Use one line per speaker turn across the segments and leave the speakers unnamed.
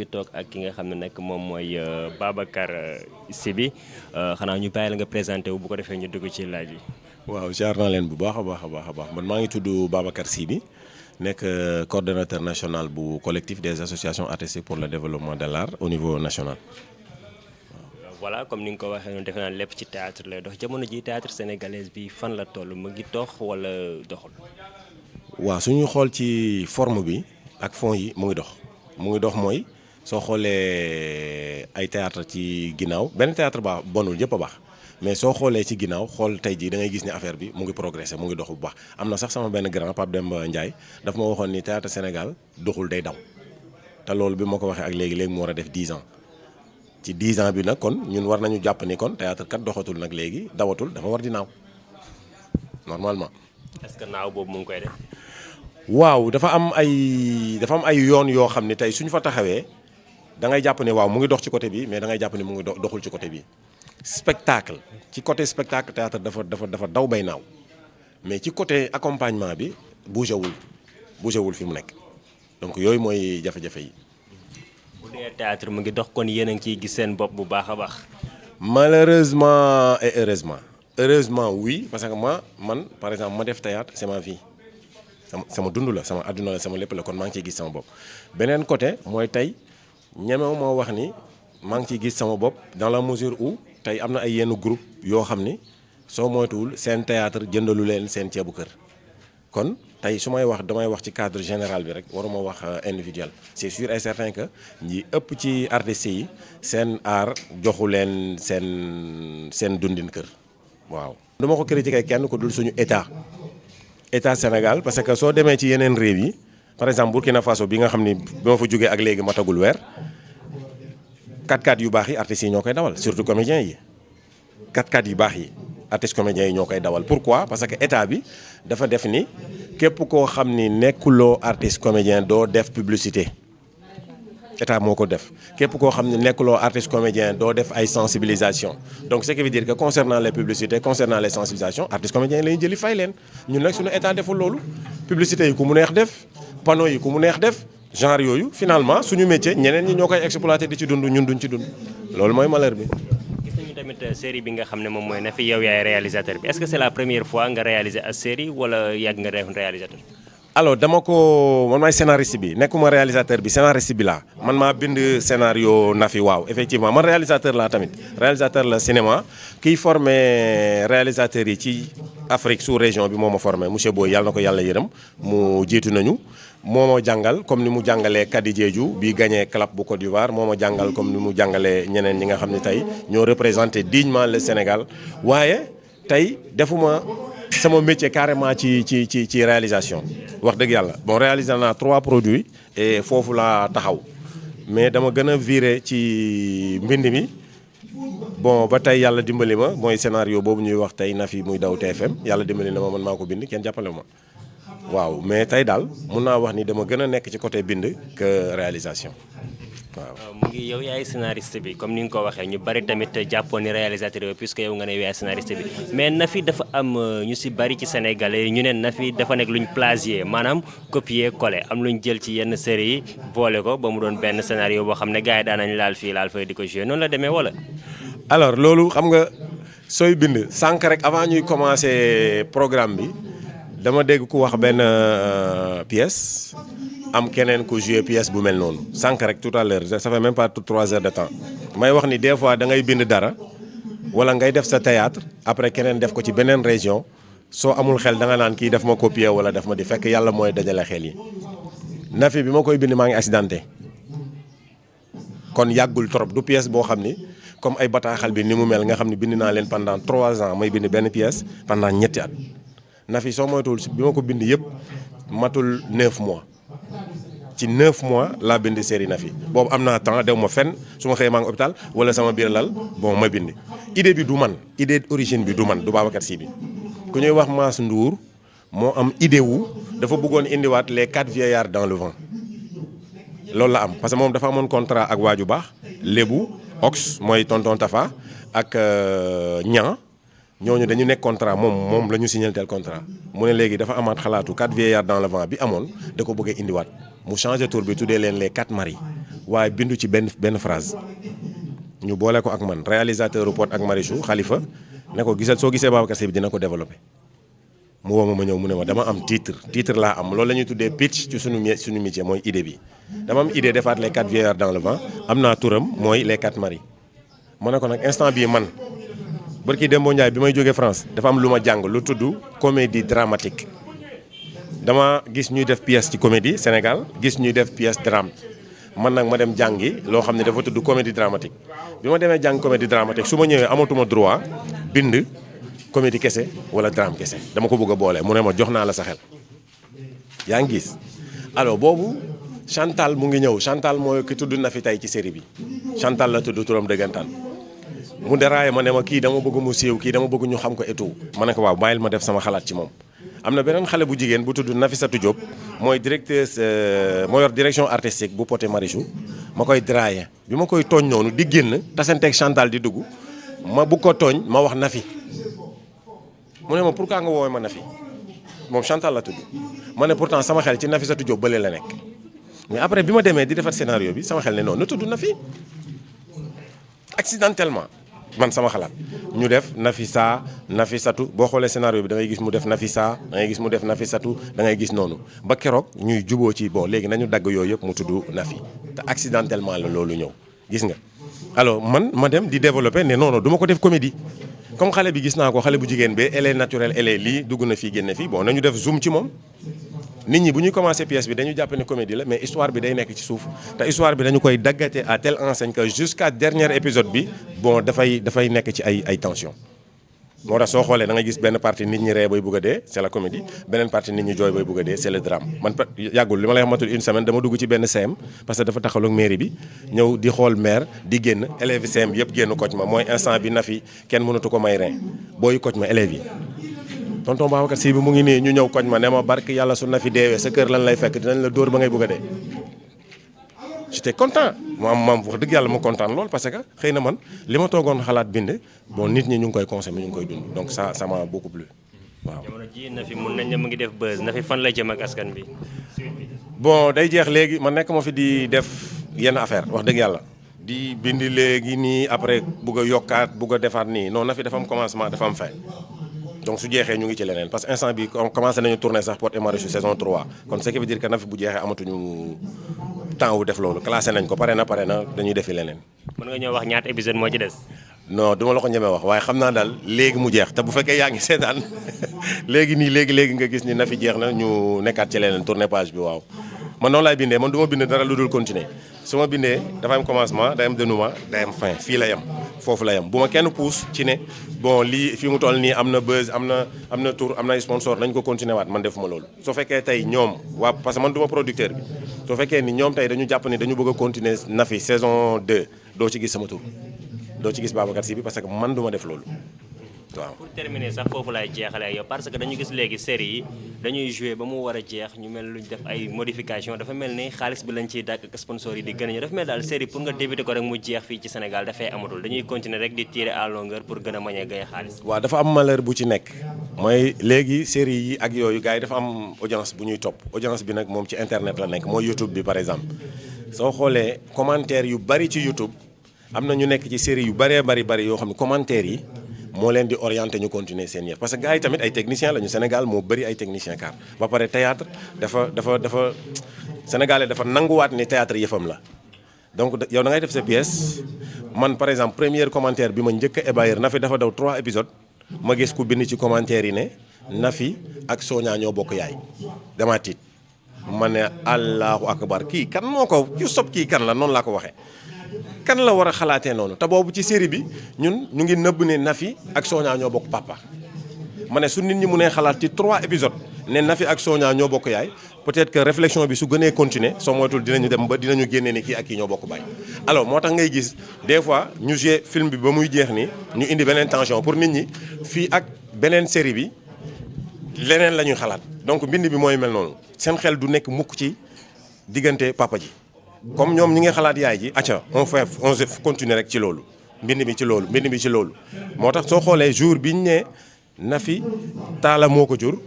ngi toog ak ki nga xam ne nag moom mooy Babacar Sy bi xanaa ñu bàyyi la nga présenté wu bu ko defee ñu dugg ci laaj yi.
waaw jaar naa leen bu baax a baax man maa ngi tudd Babacar Sy bi nekk coordonnateur national bu collectif des associations artistiques pour le développement de l'art au niveau national.
voilà comme ni nga ko waxee noonu defe naa lépp ci théâtre lay dox jamono ji théâtre sénégalaise bi fan la toll mu ngi dox wala doxul.
waaw suñu xool ci forme bi ak fond yi mu ngi dox mooy soo xoolee ay théâtre ci ginnaaw benn théâtre baax bonul yëpp a baax mais soo xoolee ci ginnaaw xool tey jii da ngay gis ni affaire bi mu ngi progressé mu ngi dox bu baax am na sax sama benn grand Pape Demba Ndiaye daf ma waxoon ni théâtre Sénégal doxul day daw te loolu bi ma ko waxee ak léegi mu war a def 10 ans ci 10 ans bi nag kon ñun war nañu jàpp ni kon théâtre kat doxatul nag léegi dawatul dafa war di naaw normalement.
est-ce que naaw boobu mu ngi koy def.
waaw dafa am ay yoon yoo xam ne tey suñu fa taxawee da ngay jàpp ne waaw mu ngi dox ci côté bi mais da ngay jàpp ne mu ngi doxul ci côté bi spectacle ci côté spectacle théâtre dafa daw bay naaw mais ci côté accompagnement bi bougé wul fi mu nekk donc yooyu mooy jafe-jafe yi.
bu dee théâtre mu ngi dox kon yéen a ngi ciy gis seen bopp bu baax a baax.
malheureusement et heureusement oui parce que man par exemple ma def théâtre c'est ma vie. sama dund la sama àdduna la sama lépp la kon maa ngi ciy gis sama bopp beneen côté mooy tey ñemewu moo wax ni maa ngi ciy gis sama bopp dans la mesure où tey am na ay yenn groupe yoo xam ni soo moytuwul seen théâtre jëndalu leen seen ceebu kër kon tey su may wax damay wax ci cadre général bi rek waruma wax individuel c'est sûr et certain que ñi ëpp ci artistes yi seen art joxu leen seen dundin kër waaw. dama ko critiquer kenn ku dul suñu état Sénégal parce que soo demee ci yeneen réew yi par exemple Burkina Faso bi nga xam ni bi ma fa jógee ak léegi matagul weer 4x4 yu baax yi artistes yi ñoo koy dawal surtout comédiens yi 4x4 yu baax yi artistes comédiens yi ñoo koy dawal pourquoi parce que état bi dafa def ni képp koo xam ni nekkuloo artiste comédien doo def publicité état moo ko def képp koo xam ne nekkuloo artiste comédien doo def ay sensibilisation donc ce qui veut dire que concernant les publicités concernant les sensibilisations artiste comédien yi la ñuy jëli fay leen ñun nag suñu état deful loolu publicité yi ku mu neex def panneau yi ku mu neex def genre yooyu finalement suñu métier ñeneen ñi ñoo koy exploité di ci dund ñun duñ ci dund loolu mooy malheur bi.
gis nañu tamit série bi nga xam ne moom mooy na fi yow yaay réalisateur bi est-ce que c'est la première fois nga réaliser ak série wala yàgg nga def réalisateur.
alors man maay scénariste bi nekkuma réalisateur bi scénariste bi laa man maa bind scénario Nafi waaw effectivement man réalisateur laa tamit réalisateur la cinéma kiy formé réalisateur yi ci Afrique sous région bi moo ma formé monsieur Boy yàlla na ko yàlla yërëm mu jiitu nañu moo ma jàngal comme ni mu jàngalee Kadi Diédhiou bi gagné CLAP bu Côte d'Ivoire moo ma jàngal comme ni mu jàngalee ñeneen ñi nga xam ne tey ñoo représenté dignement le Sénégal waaye tey defuma sama métier carrément ci réalisation wax dëgg yàlla bon réalisé naa 3 produits et foofu laa taxaw mais dama gën a viré ci mbind mi bon ba tey yàlla dimbali ma mooy scénario boobu ñuy wax tey na fi muy daw TFM yàlla dimbali na ma man maa ko bind kenn jàppale ma waaw mais tey daal mun naa wax ni dama gën a nekk ci côté bind que réalisation waaw.
mu ngi yow yaay scénariste bi comme ni nga ko waxee ñu bari tamit jàppoon ni réalisateur bi puisque yow nga ne yaay scénariste bi mais Nafi dafa am ñu si bari ci sénégalais ñu ne Nafi dafa nekk luñ plagier maanaam copier coller am luñ jël ci yenn série yi boole ko ba mu doon benn scénario boo xam ne gars yi daan nañ laal fii laal fay di ko jouer noonu la demee wala.
alors loolu xam nga sooy bind sànq rek avant ñuy commencer programme bi dama dégg ku wax benn pièce. am keneen ku joué pièce bu mel noonu sànq rek tout à l'heure ça fait même pas 3 heures de temps may wax ni des fois da ngay bind dara wala ngay def sa théâtre après keneen def ko ci beneen région soo amul xel da nga naan kii daf ma copier wala daf ma di fekk yàlla mooy dajale xel yi. Nafi bi ma koy bind maa ngi accidenté kon yàggul trop du pièce boo xam ni comme ay bataaxal bi ni mu mel nga xam ni bind naa leen pendant 3 ans may bind benn pièce pendant ñetti at Nafi soo moytuwul bi ma ko bind yëpp matul 9 mois. ci 9 mois laa bind série Nafi boobu am naa temps dew ma fenn su ma xëyee maa ngi hôpital wala sama biir lal bon ma bind idée bi du man idée origine bi du man du Babacar Sy bi ku ñuy wax Mass Ndour moo am idée wu dafa bëggoon indiwaat les 4 vieillards dans le vent loolu la am parce que moom dafa amoon contrat ak waaju baax Lébu Ox mooy tonton Tafa ak Ñan ñooñu dañu nekk contrat moom la ñu signé tel contrat mu ne léegi dafa amaat xalaatu 4 vieillards dans le vent bi amoon da ko bëggee indiwaat mu changé tour bi tuddee leen les 4 maris waaye bindu ci benn phrase ñu boole ko ak man réalisateur Pod ak Marichou Khalifa ne ko gisal soo gisee Babacar Sy bi dina ko développé mu woo ma ñëw mu ne ma dama am titre laa am loolu la ñuy tuddee pitch ci suñu métier mooy idée bi dama am idée defaat les 4 vieillards dans le vent am naa turam mooy les 4 maris ma ne ko nag instant bii man barki Dembo Ndiaye bi may jógee France dafa am lu ma jàng lu tudd comédie dramatique dama gis ñuy def pièce ci comédie Sénégal gis ñuy def pièce drame man nag ma dem jàngi loo xam ne dafa tudd comédie dramatique bi ma demee jàng comédie dramatique su ma ñëwee amatuma droit bind comédie kese wala drame kese dama ko bëgg a boole mu ne ma jox naa la sa xel yaa ngi gis alors boobu Chantal mu ngi ñëw Chantal mooy ki tudd na fi tey ci série bi Chantal la tudd turam dëggantaan mu deraaye ma ne ma kii dama bëgg mu siiw kii dama bëgg ñu xam ko et tout ma ne ko waaw bàyyil ma def sama xalaat ci moom am na beneen xale bu jigéen bu tudd Nafissatou Diop mooy directrice moo yor direction artistique bu Pod et Marichou ma koy draaye bi ma koy tooñ noonu di génn tasanteeg Chantal di dugg ma bu ko tooñ ma wax Nafi mu ne ma pourquoi nga woowee ma Nafi moom Chantal la tudd ma ne pourtant sama xel ci Nafissatou Diop bële la nekk mais après bi ma demee di defar scénario bi sama xel ne noonu na tudd Nafi accidentellement man sama xalaat ñu def Nafissatou boo xoolee scénario bi da ngay gis mu def Nafissa da ngay gis mu def Nafissatou da ngay gis noonu ba keroog ñuy juboo ci bon léegi nañu dagg yooyu yëpp mu tudd Nafi te accidentellement la loolu ñëw gis nga alors man ma dem di développer ne non non du ma ko def comédie comme xale bi gis naa ko xale bu jigéen bi elle est naturelle elle est lii dugg na fii génne fii bon nañu def zoom ci moom nit ñi bu ñuy commencé pièce bi dañu jàpp ne comédie la mais histoire bi day nekk ci suuf te histoire bi dañu koy daggate à telle enseigne que jusqu'à dernier épisode bi bon dafay nekk ci ay tension moo tax soo xoolee da ngay gis benn partie nit ñi ree bay bugg a dee c'est la comédie beneen partie nit ñi jooy bay bugg a dee c'est le drame man yàggul li ma lay wax matul une semaine dama dugg ci benn CM parce que dafa taxaloog mairie bi ñëw di xool maire di génn élèves CM bi yëpp génn koc ma mooy instant bi Nafi kenn mënatu ko may rein booy koc ma élèves yi tonton Babacar Sy bi mu ngi nii ñu ñëw koñ ma ne ma barke yàlla su Nafi deewee sa kër lan lay fekk dinañ la dóor ba ngay bugg a dee j'étais content maam wax dëgg yàlla ma kontaan lool parce que xëy na man li ma toogoon xalaat bind bon nit ñi ñu ngi koy consommer ñu ngi koy dund donc ça m'a beaucoup plu waaw.
jamono ji Nafi mun nañ ne mu ngi def buzz Nafi fan la jëm ak askan bi.
bon day jeex léegi man nekk ma fi di def yenn affaire wax dëgg yàlla di bind léegi nii après bugg a yokkaat bugg a defaat nii non Nafi dafa am commencement dafa am fin. donc su jeexee ñu ngi ci leneen parce que instant bi commencé nañu tourner sax Pod et Marichou saison 3 kon ce qui veut dire que Nafi bu jeexee amatuñu temps wu def loolu classé nañ ko pare na dañuy defi leneen.
mën nga ñëw wax ñaata épisode moo ci des.
non duma la ko ñemee wax waaye xam naa daal léegi mu jeex te bu fekkee yaa ngi seetaan léegi nga gis ni Nafi jeex na ñu nekkaat ci leneen tourner page bi waaw. man noonu laay bindee man du ma bind dara lu dul continuer su ma bindee dafa am commencement day am dénouement day am fin fii la yam foofu la yam bu ma kenn pousse ci ne bon lii fi mu toll nii am na buzz am na tour am na sponsor nañ ko continuer waat man defuma loolu. soo fekkee tey ñoom waa parce que man du ma producteur bi soo fekkee ni ñoom tey dañu jàpp ni dañu bëgg a continuer Nafi saison 2 doo ci gis sama tur doo ci gis Babacar Sy bi parce que man du ma def loolu. waaw
pour terminer sax foofu laay jeexalee ak yow parce que dañu gis léegi série yi dañuy jouer ba mu war a jeex ñu mel luñ def ay modification dafa mel ni xaalis bi lañ ciy dàkk ak sponsor yi di gën a ñëw dafa mel daal série pour nga débuter ko rek mu jeex fii ci Sénégal dafay amatul dañuy continuer rek di tirer à longueur pour gën a mën a gañ xaalis.
waaw dafa am malheur bu ci nekk mooy léegi série yi ak yooyu gars yi dafa am audience bu ñuy topp audience bi nag moom ci internet la nekk mooy YouTube bi par exemple soo xoolee commentaire yu bari ci YouTube am na ñu nekk ci série yu bëree bari yoo xam ne commentaire yi moo leen di orienté ñu continuer seen yëf parce que gars yi tamit ay techniciens lañu Sénégal moo bëri ay techniciens car ba pare théâtre dafa sénégalais dafa nanguwaat ni théâtre yëfam la donc yow da ngay def sa pièce man par exemple premier commentaire bi ma njëkk a ébahir Nafi dafa daw 3 épisodes ma gis ku bind ci commentaire yi ne Nafi ak Sonia ñoo bokk yaay dama tiit ma ne allahu akbar kii kan moo ko ki sob kii kan la noonu laa ko waxee kan la war a xalaatee noonu te boobu ci série bi ñun ñu ngi nëbb ne Nafi ak Sonia ñoo bokk papa ma ne su nit ñi mënee xalaat ci 3 épisodes ne Nafi ak Sonia ñoo bokk yaay peut-être que réflexion bi su gënee continuer soo moytul dinañu dem ba dinañu génnee ni kii ak kii ñoo bokk baay. alors moo tax ngay gis des fois ñu jouer film bi ba muy jeex ni ñu indi beneen tension pour nit ñi fii ak beneen série bi leneen la ñuy xalaat donc mbind bi mooy mel noonu seen xel du nekk mukk ci diggante papa ji. comme ñoom ñi ngi xalaat yaay ji acca on continue rek ci loolu mbind mi ci loolu moo tax soo xoolee jour bi ñu ne Nafi Talla moo ko jur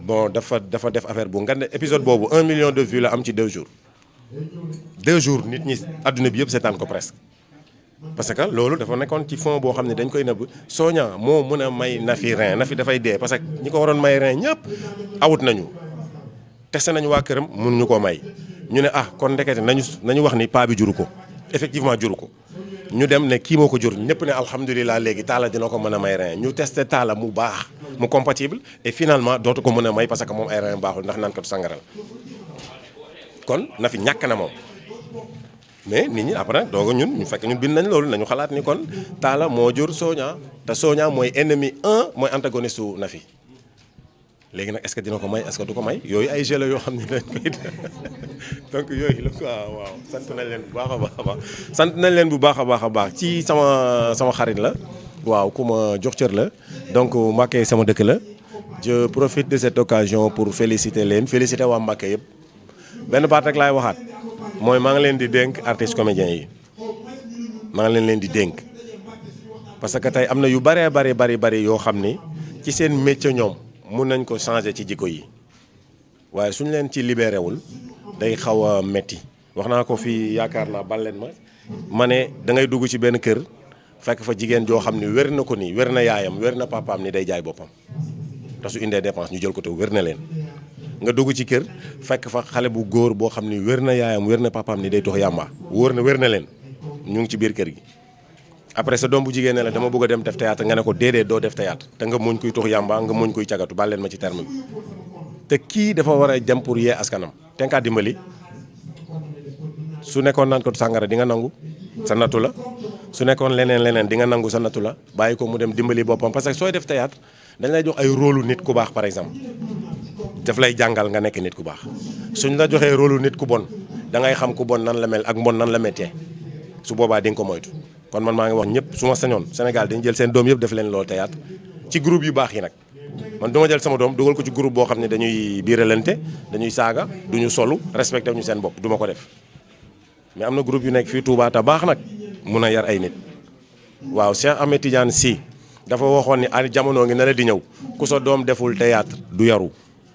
bon dafa def affaire bu ngand épisode boobu 1 million de vues la am ci 2 jours 2 jours nit ñi adduna bi yëpp seetaan ko presque parce que loolu dafa nekkoon ci fond boo xam ne dañ koy nëbb Sonia moo mën a may Nafi rein Nafi dafay dee parce que ñi ko waroon may rein ñëpp awut nañu testé nañu waa këram mënuñu koo may ñu ne kon ndekete nañu wax ni paa bi juru ko effectivement juru ko ñu dem ne kii moo ko jur ñëpp ne alhamdulilah léegi Talla dina ko mën a may rein ñu testé Talla mu baax mu compatible et finalement dootu ko mën a may parce que moom ay rein baaxul ndax naan ko sangara la kon Nafi ñàkk na moom mais nit ñi après donc ñun ñu fekk ñun bind nañ loolu nañu xalaat ni kon Talla moo jur Sonia te Sonia mooy ennemi 1 mooy antagoniste su Nafi léegi nag est-ce que dina ko may est-ce que du ko may yooyu ay jeux la yoo xam ne dañ koy donc yooyu la quoi waaw sant nañ leen bu baax a baax a baax sant nañ leen bu baax a baax a baax ci sama xarit la waaw ku ma jox cër la donc Mbacké sama dëkk la je profite de cette occasion pour féliciter waa Mbacké yëpp benn baat rek laay waxaat mooy maa ngi leen di dénk artistes comédiens yi maa ngi leen di dénk parce que tey am na yu bari yoo xam ni ci seen métier ñoom mun nañ ko changer ci jikko yi waaye suñu leen ci libéré wul day xaw a metti wax naa ko fii yaakaar naa bal leen ma ne da ngay dugg ci benn kër fekk fa jigéen joo xam ni wér na ko nii wér na yaayam wér na papaam ni day jaay boppam te su indee dépense ñu jël ko te wér na leen nga dugg ci kër fekk fa xale bu góor boo xam ni wér na yaayam wér na papaam ni day tox yàmba wér na leen ñu ngi ci biir kër gi après sa doom bu jigéen ne la dama bëgg a dem def théâtre nga ne ko déedéet doo def théâtre te nga muñ kuy tox yàmba nga muñ kuy cagatu baal leen ma ci terme bi te kii dafa war a jëm pour yee askanam te nga dimbali su nekkoon naan ko sàngara di nga nangu sa nattu la su nekkoon leneen di nga nangu sa nattu la bàyyi ko mu dem dimbali boppam parce que sooy def théâtre dañ lay jox ay rôle nit ku baax par exemple daf lay jàngal nga nekk nit ku baax suñ la joxee rôle nit ku bon da ngay xam ku bon nan la mel ak mbon nan la méttee su boobaa di nga ko moytu kon man maa ngi wax ñëpp su ma sañoon Sénégal dañu jël seen doom yëpp def leen loolu théâtre ci groupe yu baax yi nag man du ma jël sama doom dugal ko ci groupe boo xam ne dañuy biiralante dañuy saaga duñu solu respecté ñu seen bopp du ma ko def mais am na groupe yu nekk fii Touba te baax nag mun a yar ay nit waaw Cheikh Ahmed Tidiane Sy dafa waxoon ni ay jamono ngi na la di ñëw ku sa doom deful théâtre du yaru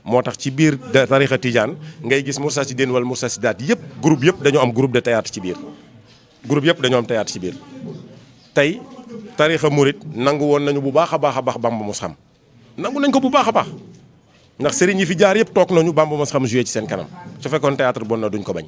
moo tax ci biir tarixa Tidiane ngay gis Moustarchidine wala Moustarchidaty yëpp groupe yëpp dañoo am groupe de théâtre ci biir groupe yëpp dañoo am théâtre ci biir tey tarixa Mouride nangu woon nañu bu baax a baax Bamba Mos Xam nangu nañ ko bu baax a baax ndax sëriñ yi fi jaar yëpp toog nañu Bamba Mos Xam joué ci seen kanam su fekkoon théâtre bon na duñ ko bañ